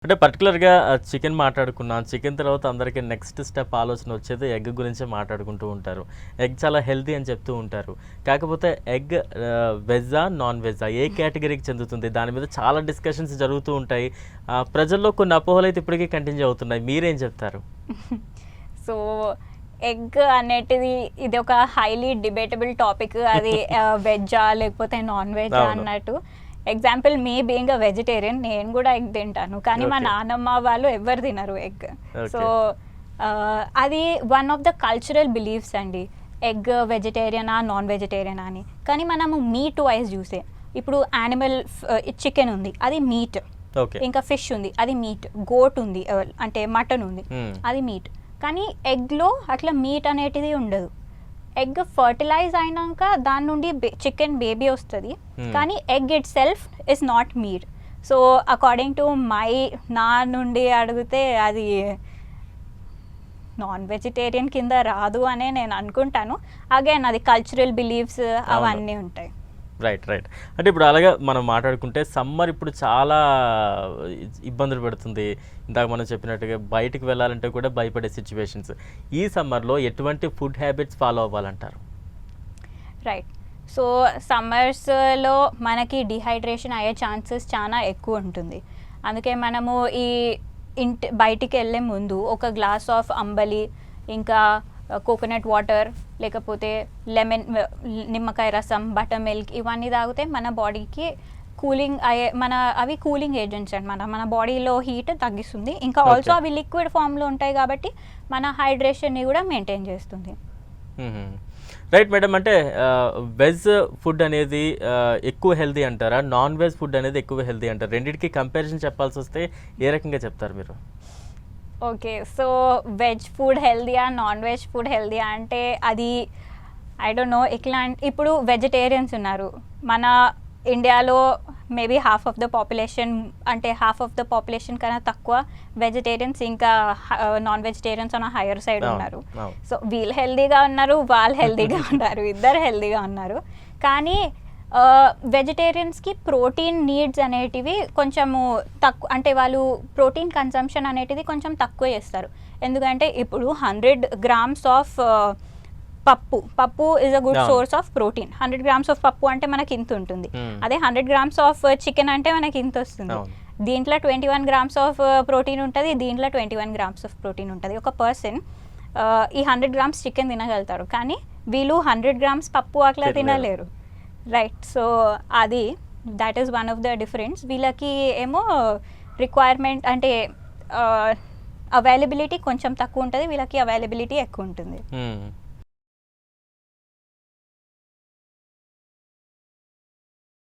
అంటే పర్టికులర్‌గా చికెన్ మాట్లాడుకున్నాం. చికెన్ తర్వాత అందరికి నెక్స్ట్ స్టెప్ ఆలోచన వచ్చేది ఎగ్ గురించే మాట్లాడుకుంటూ ఉంటారు. ఎగ్ చాలా హెల్తీ అని చెప్తూ ఉంటారు. కాకపోతే ఎగ్ వెజ్జా? నాన్ వెజ్జా? ఏ కేటగిరీకి చెందుతుంది? దాని మీద చాలా డిస్కషన్స్ జరుగుతూ ఉంటాయి. ప్రజల్లో కొన్ని అపోహలైతే ఇప్పటికీ కంటిన్యూ అవుతున్నాయి. మీరేం చెప్తారు? సో ఎగ్ అనేటిది ఇది ఒక హైలీ డిబేటబుల్ టాపిక్. అది వెజ్జా లేకపోతే నాన్ వెజ్జా అవును. అన్నట్టు. Example me being a vegetarian, నేను కూడా ఎగ్ తింటాను, కానీ మా Okay. నాన్నమ్మ వాళ్ళు ఎవరు తినరు ఎగ్. So Okay. అది one of the cultural beliefs అండి, ఎగ్ వెజిటేరియనా నాన్ వెజిటేరియనా అని. కానీ మనము మీట్ వైజ్ చూసే, ఇప్పుడు యానిమల్ చికెన్ ఉంది, అది మీట్. ఓకే. ఇంకా ఫిష్ ఉంది, అది మీట్. గోట్ ఉంది, అంటే మటన్ ఉంది, అది మీట్. కానీ ఎగ్లో అట్లా మీట్ అనేటిది ఉండదు. ఎగ్ ఫర్టిలైజ్ అయినాక దాని నుండి చికెన్ బేబీ వస్తుంది, కానీ egg it self is not meet. So according to నా నుండి అడిగితే అది నాన్ వెజిటేరియన్ కింద రాదు అనే నేను అనుకుంటాను. అగైన్ అది కల్చరల్ బిలీఫ్స్ అవన్నీ ఉంటాయి. రైట్. అంటే ఇప్పుడు అలాగే మనం మాట్లాడుకుంటే సమ్మర్ ఇప్పుడు చాలా ఇబ్బందులు పెడుతుంది. ఇందాక మనం చెప్పినట్టుగా బయటికి వెళ్ళాలంటే కూడా భయపడే సిచ్యువేషన్స్. ఈ సమ్మర్లో ఎటువంటి ఫుడ్ హ్యాబిట్స్ ఫాలో అవ్వాలంటారు? రైట్. సో సమ్మర్స్లో మనకి డిహైడ్రేషన్ అయ్యే ఛాన్సెస్ చాలా ఎక్కువ ఉంటుంది. అందుకే మనము ఈ బయటికి వెళ్ళే ముందు ఒక గ్లాస్ ఆఫ్ అంబలి, ఇంకా కోకోనట్ వాటర్, లేకపోతే లెమన్, నిమ్మకాయ రసం, బటర్ మిల్క్, ఇవన్నీ తాగితే మన బాడీకి కూలింగ్ అయ్యే అవి కూలింగ్ ఏజెంట్స్ అనమాట. మన బాడీలో హీట్ తగ్గిస్తుంది. ఇంకా ఆల్సో అవి లిక్విడ్ ఫామ్లో ఉంటాయి కాబట్టి మన హైడ్రేషన్ని కూడా మెయింటైన్ చేస్తుంది. Right madam. అంటే వెజ్ ఫుడ్ అనేది ఎక్కువ హెల్తీ అంటారా? నాన్ వెజ్ ఫుడ్ అనేది ఎక్కువ హెల్తీ అంటారా? రెండింటికి కంపారిజన్ చెప్పాల్సి వస్తే ఏ రకంగా చెప్తారు మీరు? ఓకే, సో వెజ్ ఫుడ్ హెల్దీయా నాన్ వెజ్ ఫుడ్ హెల్దీయా అంటే అది ఐ డోంట్ నో. ఇప్పుడు వెజిటేరియన్స్ ఉన్నారు మన ఇండియాలో, maybe half of the population, అంటే హాఫ్ ఆఫ్ ద పాపులేషన్ కన్నా తక్కువ వెజిటేరియన్స్, ఇంకా నాన్ వెజిటేరియన్స్ అన్న హైయర్ సైడ్ ఉన్నారు. సో వీళ్ళు హెల్దీగా ఉన్నారు, వాళ్ళు హెల్దీగా ఉన్నారు, ఇద్దరు హెల్దీగా ఉన్నారు. కానీ వెజిటేరియన్స్కి ప్రోటీన్ నీడ్స్ అనేటివి కొంచెము తక్కువ, అంటే వాళ్ళు ప్రోటీన్ కన్సంప్షన్ అనేటిది కొంచెం తక్కువ చేస్తారు. ఎందుకంటే ఇప్పుడు 100 grams ఆఫ్ పప్పు is a good source of protein. 100 grams of పప్పు అంటే మనకి ఇంత ఉంటుంది. అదే 100 grams ఆఫ్ చికెన్ అంటే మనకి ఇంత వస్తుంది. దీంట్లో 21 grams ఆఫ్ ప్రోటీన్ ఉంటుంది, దీంట్లో 21 grams ఆఫ్ ప్రోటీన్ ఉంటుంది. ఒక పర్సన్ ఈ 100 grams చికెన్ తినగలుగుతారు, కానీ వీళ్ళు 100 grams పప్పు అట్లా తినలేరు. రైట్. సో అది that is one of the difference. వీళ్ళకి ఏమో రిక్వైర్మెంట్ అంటే అవైలబిలిటీ కొంచెం తక్కువ ఉంటుంది, వీళ్ళకి అవైలబిలిటీ ఎక్కువ ఉంటుంది.